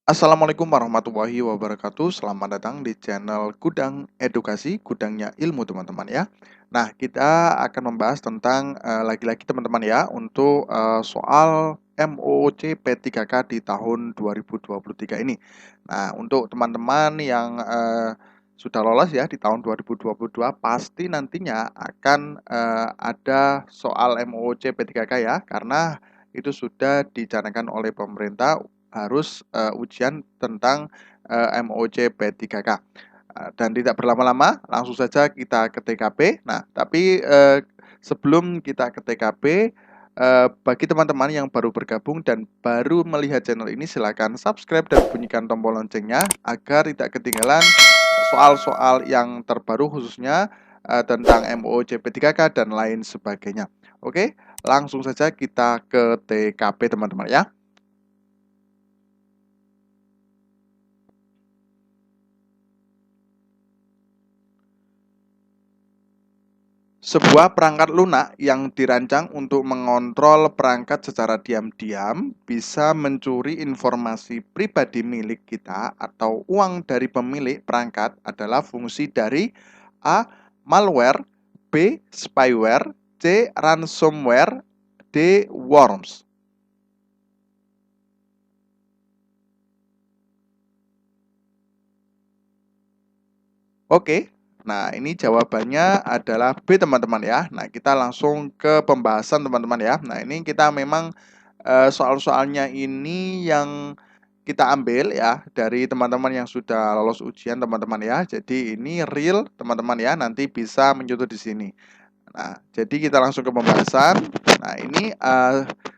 Assalamualaikum warahmatullahi wabarakatuh. Selamat datang di channel Gudang Edukasi, gudangnya ilmu teman-teman ya. Nah, kita akan membahas tentang lagi-lagi teman-teman ya untuk soal MOOC P3K di tahun 2023 ini. Nah, untuk teman-teman yang sudah lolos ya di tahun 2022 pasti nantinya akan ada soal MOOC P3K ya, karena itu sudah dicanangkan oleh pemerintah harus ujian tentang MOOC P3K. Dan tidak berlama-lama, langsung saja kita ke TKP. Nah, tapi sebelum kita ke TKP, bagi teman-teman yang baru bergabung dan baru melihat channel ini, silakan subscribe dan bunyikan tombol loncengnya agar tidak ketinggalan soal-soal yang terbaru khususnya tentang MOOC P3K dan lain sebagainya. Oke, langsung saja kita ke TKP teman-teman ya. Sebuah perangkat lunak yang dirancang untuk mengontrol perangkat secara diam-diam bisa mencuri informasi pribadi milik kita atau uang dari pemilik perangkat adalah fungsi dari A. Malware, B. Spyware, C. Ransomware, D. Worms. Oke, nah ini jawabannya adalah B teman-teman ya. Nah kita langsung ke pembahasan teman-teman ya. Nah ini kita memang soal-soalnya ini yang kita ambil ya dari teman-teman yang sudah lolos ujian teman-teman ya. Jadi ini real teman-teman ya, nanti bisa menyutur di sini. Nah, jadi kita langsung ke pembahasan. Nah, ini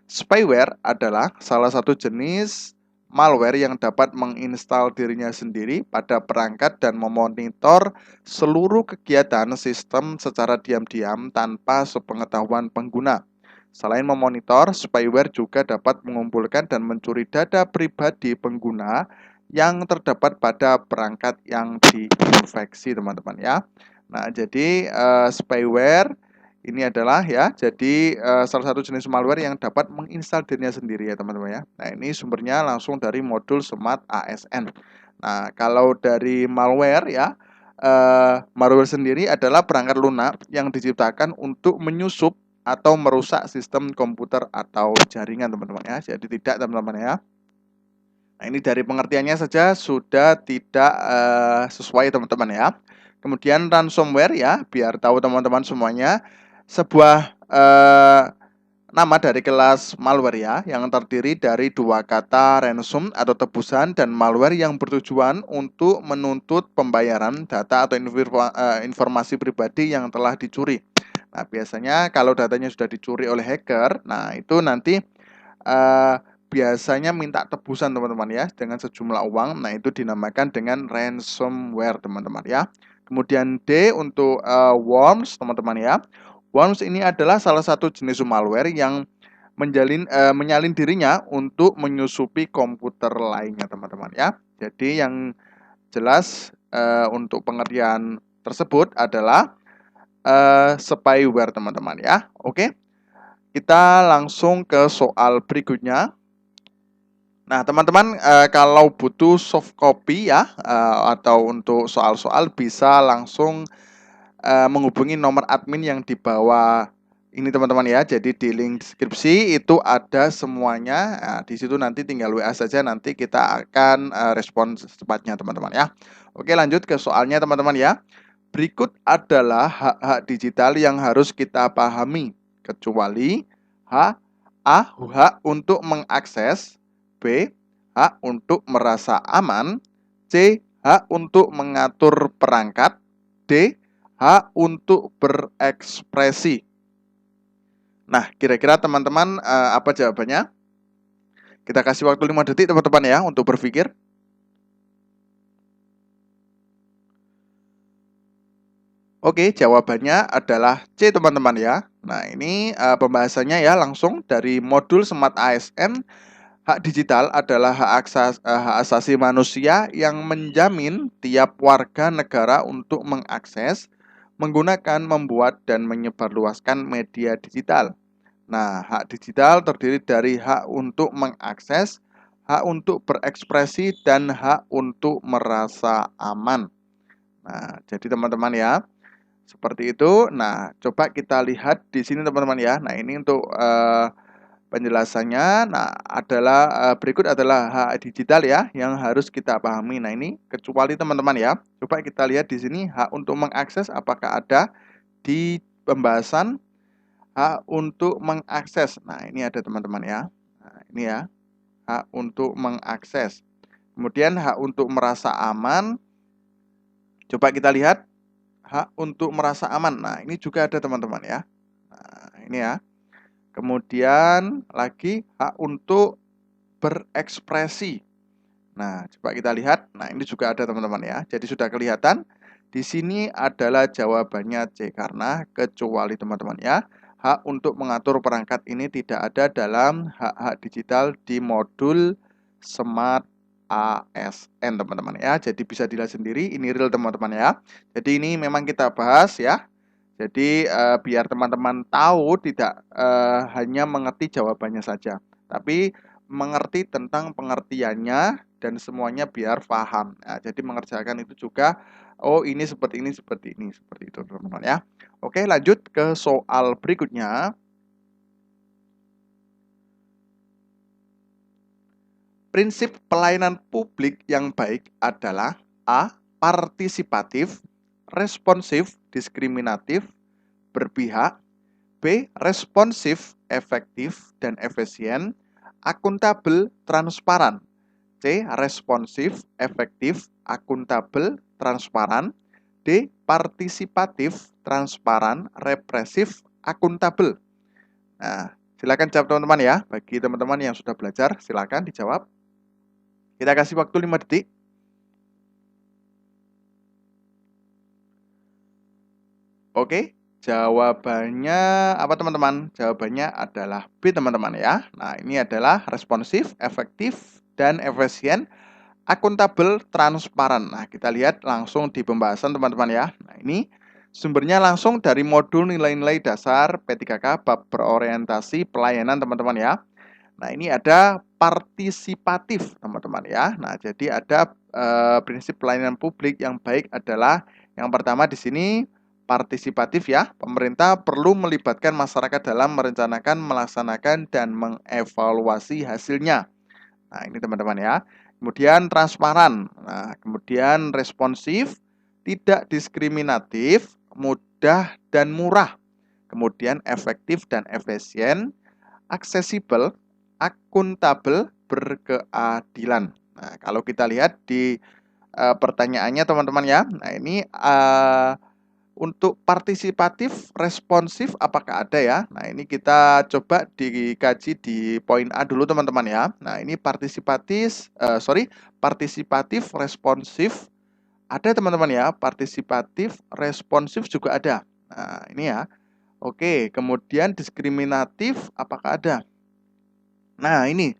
spyware adalah salah satu jenis malware yang dapat menginstal dirinya sendiri pada perangkat dan memonitor seluruh kegiatan sistem secara diam-diam tanpa sepengetahuan pengguna. Selain memonitor, spyware juga dapat mengumpulkan dan mencuri data pribadi pengguna yang terdapat pada perangkat yang diinfeksi, teman-teman ya. Nah, jadi spyware ini adalah ya, jadi salah satu jenis malware yang dapat menginstal dirinya sendiri ya teman-teman ya. Nah ini sumbernya langsung dari modul Smart ASN. Nah kalau dari malware ya, malware sendiri adalah perangkat lunak yang diciptakan untuk menyusup atau merusak sistem komputer atau jaringan teman-teman ya. Jadi tidak teman-teman ya. Nah ini dari pengertiannya saja sudah tidak sesuai teman-teman ya. Kemudian ransomware ya, biar tahu teman-teman semuanya, sebuah nama dari kelas malware ya, yang terdiri dari dua kata ransom atau tebusan dan malware yang bertujuan untuk menuntut pembayaran data atau informasi pribadi yang telah dicuri. Nah, biasanya kalau datanya sudah dicuri oleh hacker, nah itu nanti biasanya minta tebusan teman-teman ya dengan sejumlah uang. Nah, itu dinamakan dengan ransomware teman-teman ya. Kemudian D untuk worms teman-teman ya. Worms ini adalah salah satu jenis malware yang menyalin dirinya untuk menyusupi komputer lainnya teman-teman ya. Jadi yang jelas untuk pengertian tersebut adalah spyware teman-teman ya. Oke, kita langsung ke soal berikutnya. Nah, teman-teman, kalau butuh soft copy ya, atau untuk soal-soal bisa langsung menghubungi nomor admin yang di bawah ini teman-teman ya. Jadi di link deskripsi itu ada semuanya. Nah, di situ nanti tinggal WA saja, nanti kita akan respon secepatnya teman-teman ya. Oke, lanjut ke soalnya teman-teman ya. Berikut adalah hak-hak digital yang harus kita pahami, kecuali hak untuk mengakses, B. Hak untuk merasa aman, C. Hak untuk mengatur perangkat, D. Hak untuk berekspresi. Nah, kira-kira teman-teman apa jawabannya? Kita kasih waktu 5 detik teman-teman ya untuk berpikir. Oke, jawabannya adalah C teman-teman ya. Nah, ini pembahasannya ya langsung dari modul Smart ASN. Hak digital adalah hak asasi manusia yang menjamin tiap warga negara untuk mengakses, menggunakan, membuat, dan menyebarluaskan media digital. Nah, hak digital terdiri dari hak untuk mengakses, hak untuk berekspresi, dan hak untuk merasa aman. Nah, jadi teman-teman ya, seperti itu. Nah, coba kita lihat di sini teman-teman ya. Nah, ini untuk penjelasannya. Nah, berikut adalah hak digital ya yang harus kita pahami. Nah, ini kecuali teman-teman ya. Coba kita lihat di sini hak untuk mengakses apakah ada di pembahasan hak untuk mengakses. Nah, ini ada teman-teman ya. Nah, ini ya, hak untuk mengakses. Kemudian hak untuk merasa aman. Coba kita lihat hak untuk merasa aman. Nah, ini juga ada teman-teman ya. Nah, ini ya. Kemudian lagi hak untuk berekspresi. Nah, coba kita lihat. Nah, ini juga ada teman-teman ya. Jadi sudah kelihatan. Di sini adalah jawabannya C karena kecuali teman-teman ya. Hak untuk mengatur perangkat ini tidak ada dalam hak-hak digital di modul Smart ASN teman-teman ya. Jadi bisa dilihat sendiri ini real teman-teman ya. Jadi ini memang kita bahas ya. Jadi biar teman-teman tahu tidak hanya mengerti jawabannya saja, tapi mengerti tentang pengertiannya dan semuanya biar paham. Nah, jadi mengerjakan itu juga, oh ini seperti ini, seperti ini, seperti itu teman-teman ya. Oke, lanjut ke soal berikutnya. Prinsip pelayanan publik yang baik adalah A. Partisipatif, responsif, diskriminatif, berpihak. B. Responsif, efektif, dan efisien. Akuntabel, transparan. C. Responsif, efektif, akuntabel, transparan. D. Partisipatif, transparan, represif, akuntabel. Nah, silakan jawab teman-teman ya. Bagi teman-teman yang sudah belajar, silakan dijawab. Kita kasih waktu 5 detik. Oke, jawabannya apa teman-teman? Jawabannya adalah B teman-teman ya. Nah, ini adalah responsif, efektif, dan efisien, akuntabel, transparan. Nah, kita lihat langsung di pembahasan teman-teman ya. Nah, ini sumbernya langsung dari modul nilai-nilai dasar P3K bab berorientasi pelayanan teman-teman ya. Nah, ini ada partisipatif teman-teman ya. Nah, jadi ada prinsip pelayanan publik yang baik adalah yang pertama di sini partisipatif ya. Pemerintah perlu melibatkan masyarakat dalam merencanakan, melaksanakan, dan mengevaluasi hasilnya. Nah, ini teman-teman ya. Kemudian transparan. Nah, kemudian responsif, tidak diskriminatif, mudah dan murah. Kemudian efektif dan efisien, aksesibel, akuntabel, berkeadilan. Nah, kalau kita lihat di pertanyaannya teman-teman ya. Nah, ini untuk partisipatif, responsif apakah ada ya? Nah, ini kita coba dikaji di poin A dulu teman-teman ya. Nah, ini partisipatif, responsif ada teman-teman ya. Partisipatif, responsif juga ada. Nah, ini ya. Oke, kemudian diskriminatif apakah ada? Nah, ini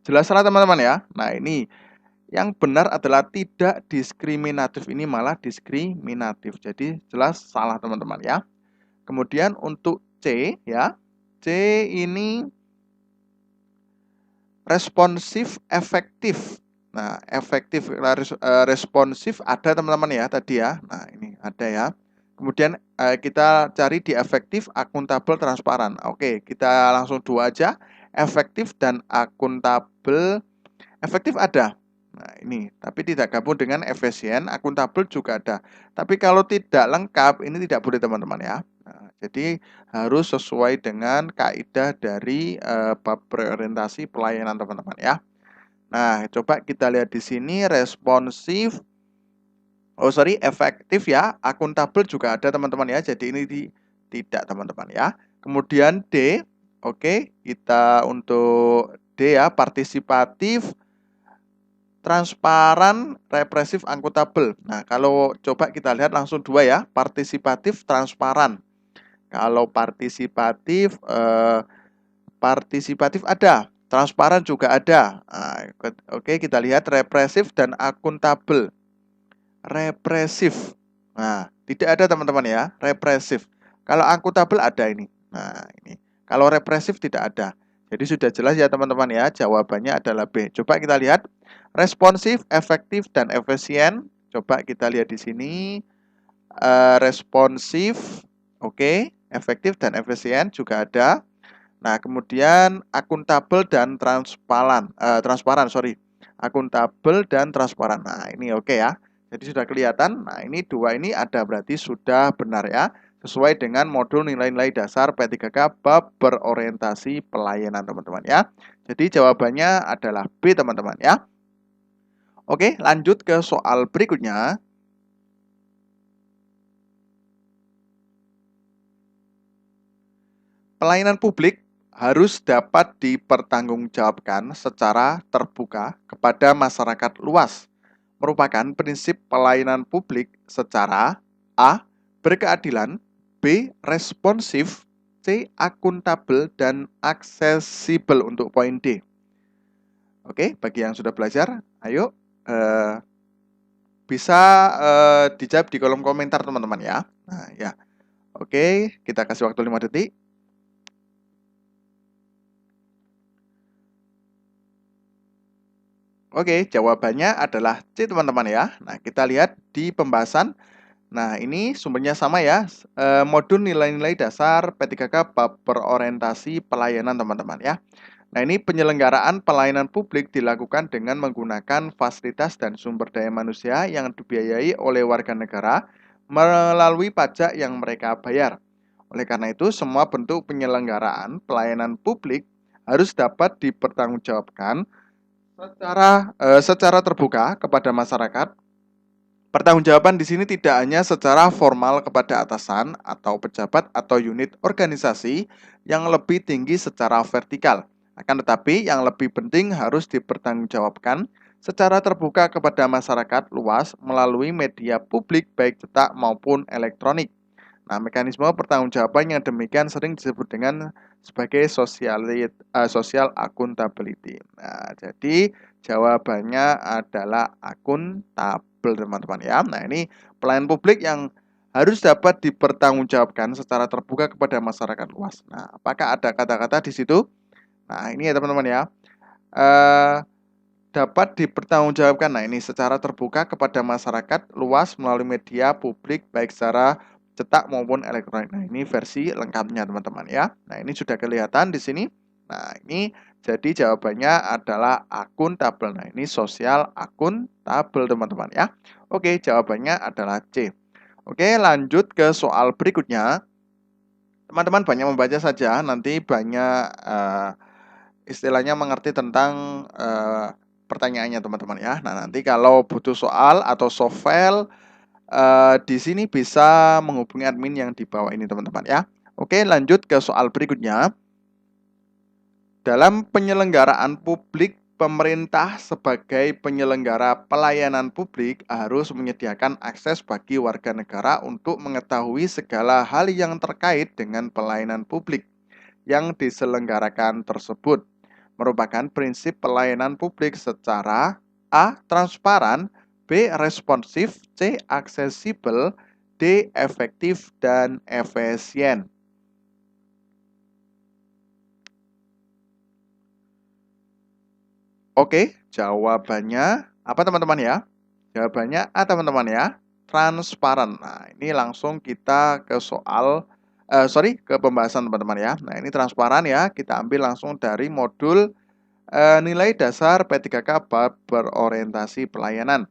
jelas salah teman-teman ya. Nah, ini yang benar adalah tidak diskriminatif, ini malah diskriminatif. Jadi jelas salah teman-teman ya. Kemudian untuk C ya. C ini responsif, efektif. Nah, efektif, responsif ada teman-teman ya tadi ya. Nah, ini ada ya. Kemudian kita cari di efektif, akuntabel, transparan. Oke, kita langsung dua aja. Efektif dan akuntabel. Efektif ada. Nah, ini. Tapi tidak gabung dengan efisien, akuntabel juga ada. Tapi kalau tidak lengkap, ini tidak boleh teman-teman ya. Nah, jadi harus sesuai dengan kaidah dari bab berorientasi pelayanan teman-teman ya. Nah, coba kita lihat di sini responsif. Efektif ya. Akuntabel juga ada teman-teman ya. Jadi ini tidak teman-teman ya. Kemudian D. Oke, kita untuk D ya, partisipatif, transparan, represif, akuntabel. Nah, kalau coba kita lihat langsung dua ya, partisipatif, transparan. Kalau partisipatif ada, transparan juga ada. Nah, oke, kita lihat represif dan akuntabel. Represif. Nah, tidak ada teman-teman ya, represif. Kalau akuntabel ada ini. Nah, ini. Kalau represif tidak ada. Jadi sudah jelas ya teman-teman ya, jawabannya adalah B. Coba kita lihat, responsif, efektif, dan efisien. Coba kita lihat di sini, responsif, oke, efektif dan efisien juga ada. Nah, kemudian akuntabel dan transparan, sorry. Akuntabel dan transparan. Nah, ini oke ya. Jadi sudah kelihatan. Nah, ini dua ini ada berarti sudah benar ya. Sesuai dengan modul nilai-nilai dasar P3K bab berorientasi pelayanan teman-teman ya. Jadi jawabannya adalah B teman-teman ya. Oke, lanjut ke soal berikutnya. Pelayanan publik harus dapat dipertanggungjawabkan secara terbuka kepada masyarakat luas. Merupakan prinsip pelayanan publik secara A. Berkeadilan, B. Responsif, C. Akuntabel, dan aksesibel untuk poin D. Oke, bagi yang sudah belajar, ayo bisa dijawab di kolom komentar teman-teman ya. Nah ya, oke, kita kasih waktu 5 detik. Oke, jawabannya adalah C teman-teman ya. Nah, kita lihat di pembahasan. Nah, ini sumbernya sama ya. Modul nilai-nilai dasar P3K bab berorientasi pelayanan teman-teman ya. Nah, ini penyelenggaraan pelayanan publik dilakukan dengan menggunakan fasilitas dan sumber daya manusia yang dibiayai oleh warga negara melalui pajak yang mereka bayar. Oleh karena itu, semua bentuk penyelenggaraan pelayanan publik harus dapat dipertanggungjawabkan secara terbuka kepada masyarakat. Pertanggungjawaban di sini tidak hanya secara formal kepada atasan atau pejabat atau unit organisasi yang lebih tinggi secara vertikal. Akan tetapi yang lebih penting harus dipertanggungjawabkan secara terbuka kepada masyarakat luas melalui media publik baik cetak maupun elektronik. Nah, mekanisme pertanggungjawaban yang demikian sering disebut dengan sebagai social accountability. Nah, jadi jawabannya adalah akuntabel, teman-teman ya. Nah, ini pelayanan publik yang harus dapat dipertanggungjawabkan secara terbuka kepada masyarakat luas. Nah, apakah ada kata-kata di situ? Nah, ini ya teman-teman ya. Dapat dipertanggungjawabkan. Nah, ini secara terbuka kepada masyarakat luas melalui media publik baik secara cetak maupun elektronik. Nah, ini versi lengkapnya teman-teman ya. Nah, ini sudah kelihatan di sini. Nah, ini jadi jawabannya adalah akuntabel. Nah, ini sosial akuntabel teman-teman ya. Oke, jawabannya adalah C. Oke, lanjut ke soal berikutnya. Teman-teman banyak membaca saja, nanti banyak istilahnya mengerti tentang pertanyaannya teman-teman ya. Nah, nanti kalau butuh soal atau softfile di sini bisa menghubungi admin yang di bawah ini teman-teman ya. Oke, lanjut ke soal berikutnya. Dalam penyelenggaraan publik, pemerintah sebagai penyelenggara pelayanan publik harus menyediakan akses bagi warga negara untuk mengetahui segala hal yang terkait dengan pelayanan publik yang diselenggarakan tersebut. Merupakan prinsip pelayanan publik secara A. Transparan, B. Responsif, C. Aksesibel, D. Efektif dan efisien. Oke, jawabannya apa teman-teman ya? Jawabannya A teman-teman ya, transparan. Nah, ini langsung kita ke soal, ke pembahasan teman-teman ya. Nah, ini transparan ya, kita ambil langsung dari modul nilai dasar P3K bab berorientasi pelayanan.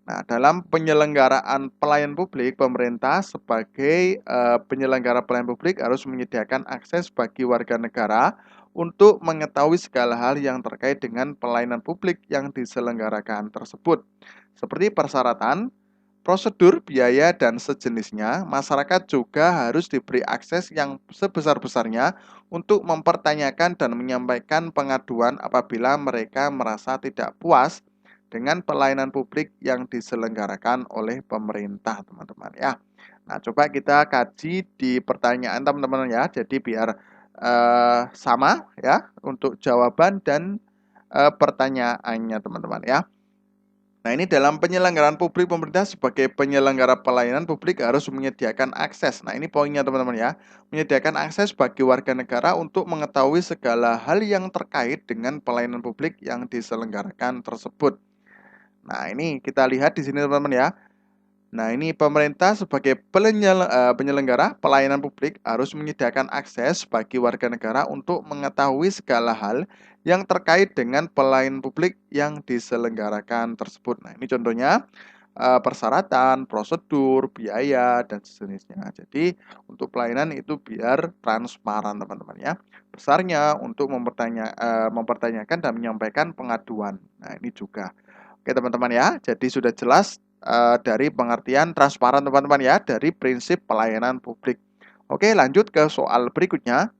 Nah, dalam penyelenggaraan pelayanan publik, pemerintah sebagai penyelenggara pelayanan publik harus menyediakan akses bagi warga negara untuk mengetahui segala hal yang terkait dengan pelayanan publik yang diselenggarakan tersebut. Seperti persyaratan, prosedur, biaya, dan sejenisnya, masyarakat juga harus diberi akses yang sebesar-besarnya untuk mempertanyakan dan menyampaikan pengaduan apabila mereka merasa tidak puas dengan pelayanan publik yang diselenggarakan oleh pemerintah, teman-teman ya. Nah, coba kita kaji di pertanyaan teman-teman ya. Jadi biar sama ya untuk jawaban dan pertanyaannya teman-teman ya. Nah, ini dalam penyelenggaraan publik, pemerintah sebagai penyelenggara pelayanan publik harus menyediakan akses. Nah, ini poinnya teman-teman ya. Menyediakan akses bagi warga negara untuk mengetahui segala hal yang terkait dengan pelayanan publik yang diselenggarakan tersebut. Nah, ini kita lihat di sini teman-teman ya. Nah, ini pemerintah sebagai penyelenggara pelayanan publik harus menyediakan akses bagi warga negara untuk mengetahui segala hal yang terkait dengan pelayanan publik yang diselenggarakan tersebut. Nah, ini contohnya persyaratan, prosedur, biaya, dan sejenisnya. Jadi, untuk pelayanan itu biar transparan, teman-teman ya. Besarnya untuk mempertanyakan dan menyampaikan pengaduan. Nah, ini juga. Oke, teman-teman ya. Jadi sudah jelas dari pengertian transparan teman-teman ya, dari prinsip pelayanan publik. Oke, lanjut ke soal berikutnya.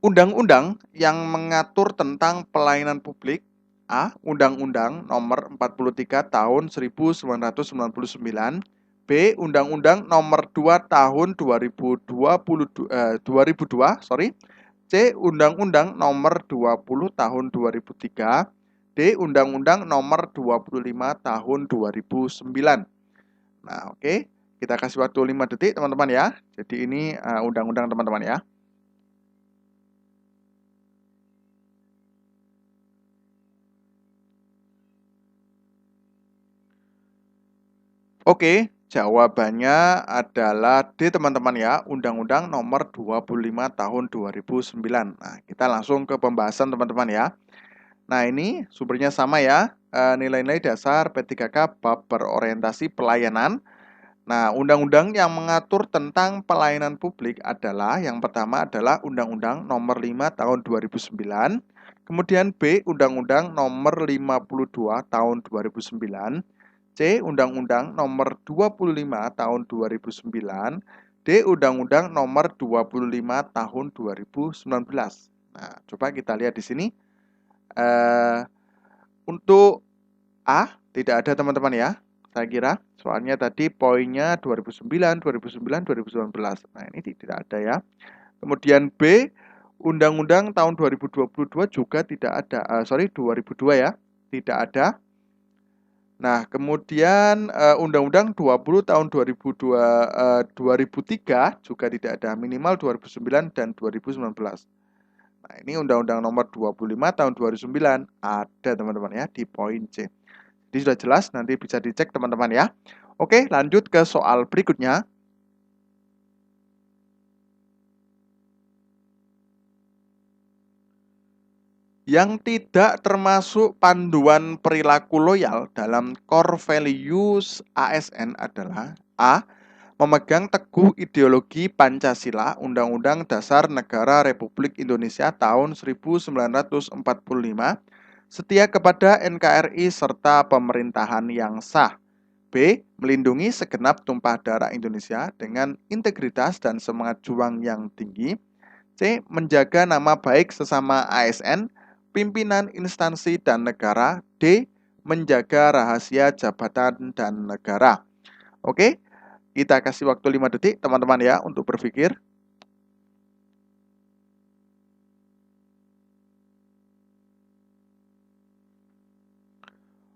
Undang-undang yang mengatur tentang pelayanan publik. A. Undang-Undang Nomor 43 Tahun 1999. B. Undang-Undang Nomor 2 Tahun 2002, C. Undang-Undang Nomor 20 Tahun 2003. D. Undang-Undang Nomor 25 Tahun 2009. Nah, oke. Kita kasih waktu 5 detik, teman-teman ya. Jadi ini undang-undang teman-teman ya. Oke, jawabannya adalah D, teman-teman ya. Undang-Undang Nomor 25 Tahun 2009. Nah, kita langsung ke pembahasan teman-teman ya. Nah, ini sumbernya sama ya. Nilai-nilai dasar P3K bab berorientasi pelayanan. Nah, undang-undang yang mengatur tentang pelayanan publik adalah yang pertama adalah Undang-Undang Nomor 5 Tahun 2009, kemudian B, Undang-Undang Nomor 52 Tahun 2009, C, Undang-Undang Nomor 25 Tahun 2009, D, Undang-Undang Nomor 25 Tahun 2019. Nah, coba kita lihat di sini. Untuk A, tidak ada teman-teman ya. Saya kira soalnya tadi poinnya 2009, 2009, 2019. Nah, ini tidak ada ya. Kemudian B, Undang-Undang tahun 2022 juga tidak ada. 2002 ya, tidak ada. Nah, kemudian Undang-Undang 20 tahun 2003 juga tidak ada, minimal 2009 dan 2019. Nah, ini Undang-Undang Nomor 25 tahun 2009 ada teman-teman ya di poin C. Jadi sudah jelas, nanti bisa dicek teman-teman ya. Oke, lanjut ke soal berikutnya. Yang tidak termasuk panduan perilaku loyal dalam core values ASN adalah A. Memegang teguh ideologi Pancasila Undang-Undang Dasar Negara Republik Indonesia tahun 1945, setia kepada NKRI serta pemerintahan yang sah. B. Melindungi segenap tumpah darah Indonesia dengan integritas dan semangat juang yang tinggi. C. Menjaga nama baik sesama ASN, pimpinan instansi dan negara. D. Menjaga rahasia jabatan dan negara. Oke, kita kasih waktu 5 detik teman-teman ya untuk berpikir.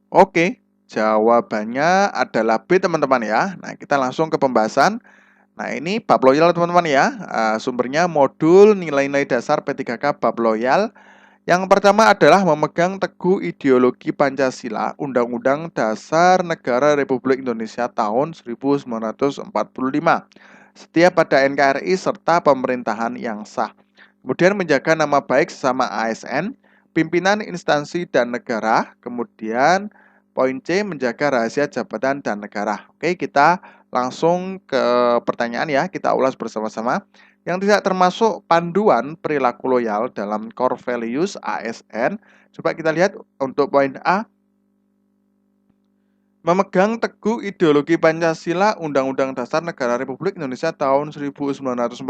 Oke, jawabannya adalah B teman-teman ya. Nah, kita langsung ke pembahasan. Nah, ini bab loyal teman-teman ya. Sumbernya modul nilai-nilai dasar P3K bab loyal. Yang pertama adalah memegang teguh ideologi Pancasila Undang-Undang Dasar Negara Republik Indonesia tahun 1945. Setia pada NKRI serta pemerintahan yang sah. Kemudian menjaga nama baik sesama ASN, pimpinan instansi dan negara. Kemudian poin C, menjaga rahasia jabatan dan negara. Oke, kita langsung ke pertanyaan ya, kita ulas bersama-sama. Yang tidak termasuk panduan perilaku loyal dalam core values ASN. Coba kita lihat untuk poin A. Memegang teguh ideologi Pancasila Undang-Undang Dasar Negara Republik Indonesia tahun 1945,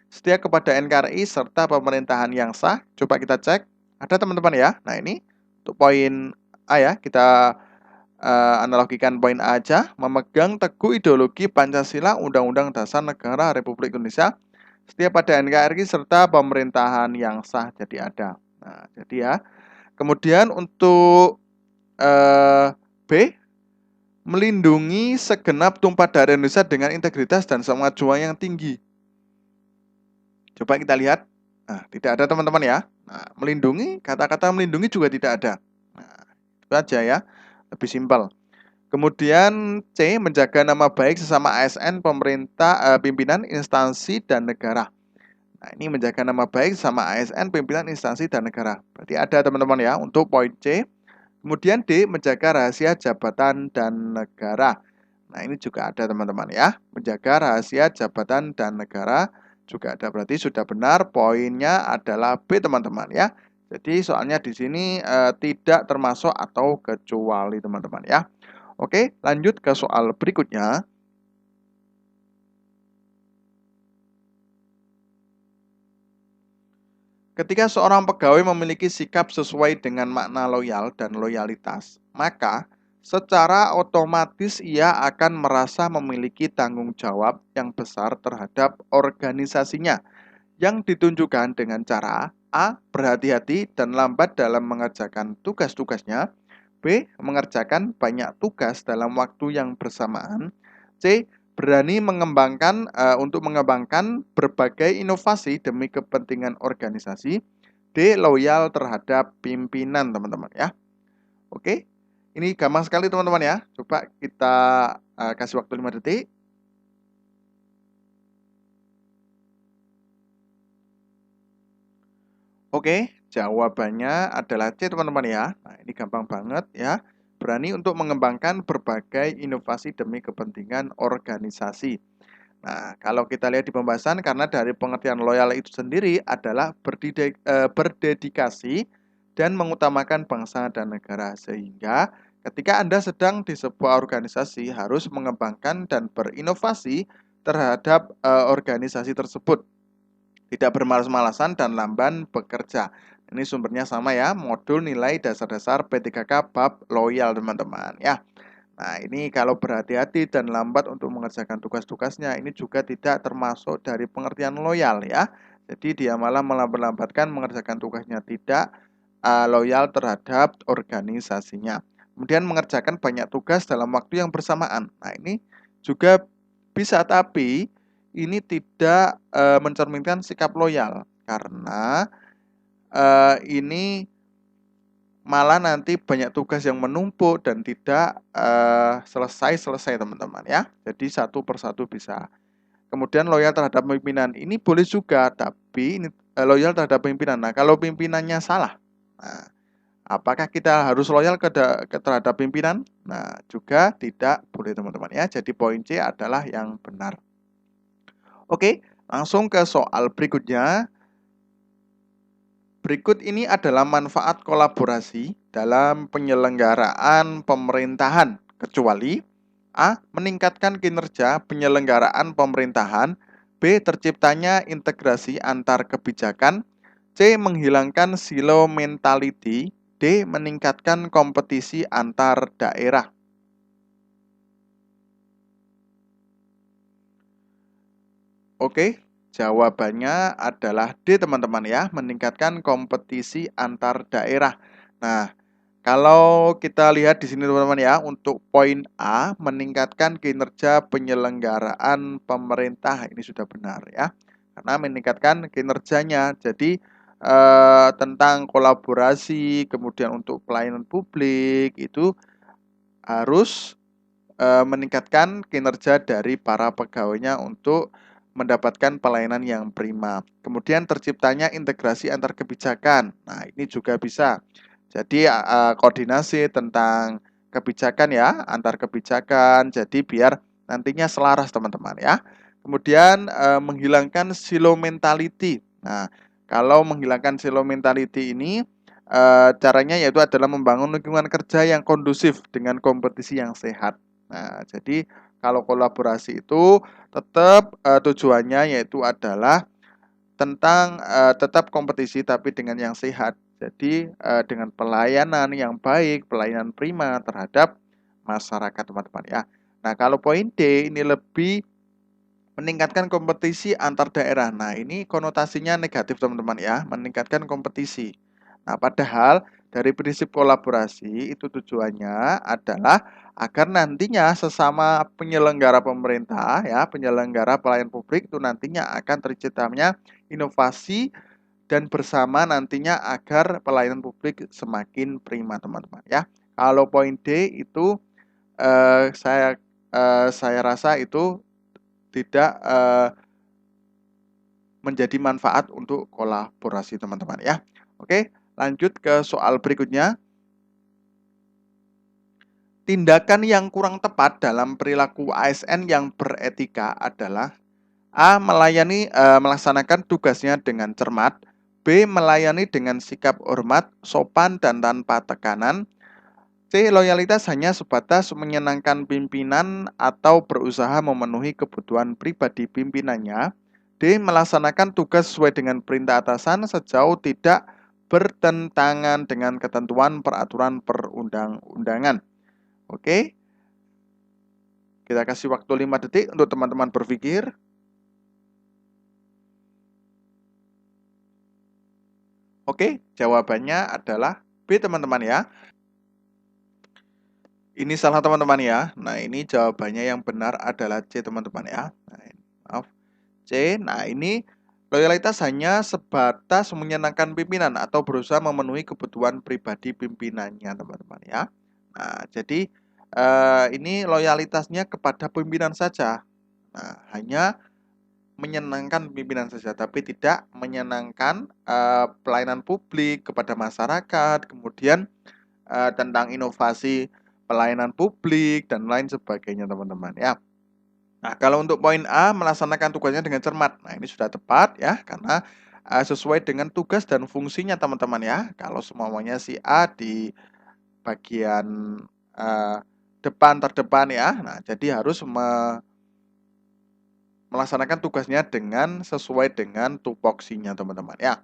setia kepada NKRI serta pemerintahan yang sah. Coba kita cek. Ada teman-teman ya. Nah, ini untuk poin A ya, kita analogikan poin A aja. Memegang teguh ideologi Pancasila Undang-Undang Dasar Negara Republik Indonesia, setia pada NKRI serta pemerintahan yang sah. Jadi ada. Nah, jadi ya. Kemudian untuk B, melindungi segenap tumpah darah Indonesia dengan integritas dan semangat juang yang tinggi. Coba kita lihat. Nah, tidak ada teman-teman ya. Nah, melindungi, kata-kata melindungi juga tidak ada. Nah, itu aja ya. Lebih simpel. Kemudian C, menjaga nama baik sesama ASN, pemerintah, pimpinan, instansi, dan negara. Nah, ini menjaga nama baik sama ASN, pimpinan, instansi, dan negara. Berarti ada teman-teman ya untuk poin C. Kemudian D, menjaga rahasia jabatan dan negara. Nah, ini juga ada teman-teman ya. Menjaga rahasia jabatan dan negara juga ada. Berarti sudah benar, poinnya adalah B teman-teman ya. Jadi soalnya di sini tidak termasuk atau kecuali teman-teman ya. Oke, lanjut ke soal berikutnya. Ketika seorang pegawai memiliki sikap sesuai dengan makna loyal dan loyalitas, maka secara otomatis ia akan merasa memiliki tanggung jawab yang besar terhadap organisasinya yang ditunjukkan dengan cara A. Berhati-hati dan lambat dalam mengerjakan tugas-tugasnya, B. Mengerjakan banyak tugas dalam waktu yang bersamaan, C. Berani untuk mengembangkan berbagai inovasi demi kepentingan organisasi, D. Loyal terhadap pimpinan teman-teman ya. Oke, ini gampang sekali teman-teman ya. Coba kita kasih waktu 5 detik. Oke, jawabannya adalah C teman-teman ya. Nah, ini gampang banget ya. Berani untuk mengembangkan berbagai inovasi demi kepentingan organisasi. Nah, kalau kita lihat di pembahasan, karena dari pengertian loyal itu sendiri adalah berdedikasi dan mengutamakan bangsa dan negara. Sehingga ketika Anda sedang di sebuah organisasi harus mengembangkan dan berinovasi terhadap organisasi tersebut. Tidak bermalas-malasan dan lamban bekerja. Ini sumbernya sama ya, modul nilai dasar-dasar P3K bab loyal teman-teman ya. Nah, ini kalau berhati-hati dan lambat untuk mengerjakan tugas-tugasnya, ini juga tidak termasuk dari pengertian loyal ya. Jadi dia malah melambat-lambatkan mengerjakan tugasnya, tidak loyal terhadap organisasinya. Kemudian mengerjakan banyak tugas dalam waktu yang bersamaan. Nah, ini juga bisa, tapi ini tidak mencerminkan sikap loyal karena ini malah nanti banyak tugas yang menumpuk dan tidak selesai teman-teman ya. Jadi satu persatu bisa. Kemudian loyal terhadap pimpinan ini boleh juga, tapi ini loyal terhadap pimpinan. Nah, kalau pimpinannya salah, nah, apakah kita harus loyal terhadap pimpinan? Nah, juga tidak boleh teman-teman ya. Jadi poin C adalah yang benar. Oke, langsung ke soal berikutnya. Berikut ini adalah manfaat kolaborasi dalam penyelenggaraan pemerintahan, kecuali A. Meningkatkan kinerja penyelenggaraan pemerintahan, B. Terciptanya integrasi antar kebijakan, C. Menghilangkan silo mentality, D. Meningkatkan kompetisi antar daerah. Oke, jawabannya adalah D teman-teman ya, meningkatkan kompetisi antar daerah. Nah, kalau kita lihat di sini teman-teman ya, untuk poin A, meningkatkan kinerja penyelenggaraan pemerintah, ini sudah benar ya. Karena meningkatkan kinerjanya, jadi tentang kolaborasi, kemudian untuk pelayanan publik, itu harus meningkatkan kinerja dari para pegawainya untuk mendapatkan pelayanan yang prima. Kemudian terciptanya integrasi antar kebijakan. Nah, ini juga bisa. Jadi koordinasi tentang kebijakan ya, antar kebijakan. Jadi biar nantinya selaras teman-teman ya. Kemudian menghilangkan silo mentality. Nah, kalau menghilangkan silo mentality ini caranya yaitu adalah membangun lingkungan kerja yang kondusif dengan kompetisi yang sehat. Nah, jadi kalau kolaborasi itu tetap tujuannya yaitu adalah tentang tetap kompetisi tapi dengan yang sehat. Jadi dengan pelayanan yang baik, pelayanan prima terhadap masyarakat teman-teman ya. Nah, kalau poin D ini lebih meningkatkan kompetisi antar daerah. Nah, ini konotasinya negatif teman-teman ya, meningkatkan kompetisi. Nah, padahal Dari prinsip kolaborasi itu tujuannya adalah agar nantinya sesama penyelenggara pemerintah ya, penyelenggara pelayanan publik itu nantinya akan terciptanya inovasi dan bersama nantinya agar pelayanan publik semakin prima teman-teman ya. Kalau poin D itu saya rasa itu tidak menjadi manfaat untuk kolaborasi teman-teman ya. Oke, lanjut ke soal berikutnya. Tindakan yang kurang tepat dalam perilaku ASN yang beretika adalah A. Melaksanakan tugasnya dengan cermat. B. Melayani dengan sikap hormat, sopan, dan tanpa tekanan. C. Loyalitas hanya sebatas menyenangkan pimpinan atau berusaha memenuhi kebutuhan pribadi pimpinannya. D. Melaksanakan tugas sesuai dengan perintah atasan sejauh tidak bertentangan dengan ketentuan peraturan perundang-undangan. Oke, kita kasih waktu 5 detik untuk teman-teman berpikir. Oke, jawabannya adalah B teman-teman ya. Ini salah teman-teman ya. Nah, ini jawabannya yang benar adalah C teman-teman ya. Nah, maaf, C. Nah, ini loyalitas hanya sebatas menyenangkan pimpinan atau berusaha memenuhi kebutuhan pribadi pimpinannya teman-teman ya. Nah, jadi ini loyalitasnya kepada pimpinan saja. Nah, hanya menyenangkan pimpinan saja, tapi tidak menyenangkan pelayanan publik kepada masyarakat, kemudian tentang inovasi pelayanan publik dan lain sebagainya teman-teman ya. Nah, kalau untuk poin A, melaksanakan tugasnya dengan cermat. Nah, ini sudah tepat ya, karena sesuai dengan tugas dan fungsinya teman-teman ya. Kalau semuanya si A di bagian depan terdepan ya, nah jadi harus melaksanakan tugasnya dengan sesuai dengan tupoksinya teman-teman ya.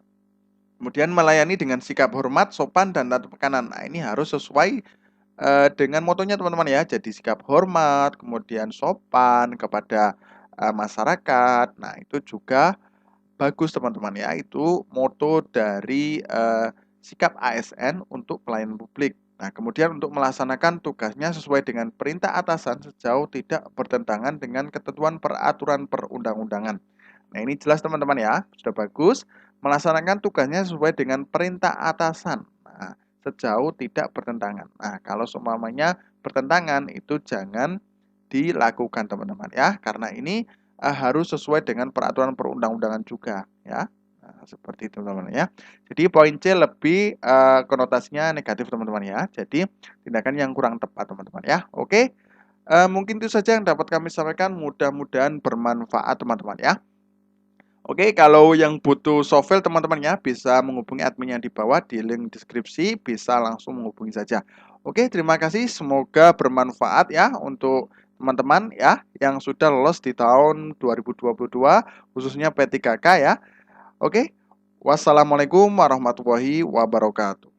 Kemudian melayani dengan sikap hormat, sopan, dan tanpa tekanan. Nah, ini harus sesuai dengan motonya teman-teman ya. Jadi sikap hormat, kemudian sopan kepada masyarakat. Nah, itu juga bagus teman-teman ya. Itu moto dari sikap ASN untuk pelayanan publik. Nah, kemudian untuk melaksanakan tugasnya sesuai dengan perintah atasan sejauh tidak bertentangan dengan ketentuan peraturan perundang-undangan. Nah, ini jelas teman-teman ya, sudah bagus. Melaksanakan tugasnya sesuai dengan perintah atasan. Nah, sejauh tidak bertentangan. Nah, kalau seumpamanya bertentangan itu jangan dilakukan teman-teman ya, karena ini harus sesuai dengan peraturan perundang-undangan juga ya. Nah, seperti itu teman-teman ya. Jadi poin C lebih konotasinya negatif teman-teman ya. Jadi tindakan yang kurang tepat teman-teman ya. Oke. Mungkin itu saja yang dapat kami sampaikan. Mudah-mudahan bermanfaat teman-teman ya. Oke, kalau yang butuh software teman-teman ya bisa menghubungi admin yang di bawah di link deskripsi, bisa langsung menghubungi saja. Oke, terima kasih. Semoga bermanfaat ya untuk teman-teman ya yang sudah lolos di tahun 2022 khususnya P3K ya. Oke. Wassalamualaikum warahmatullahi wabarakatuh.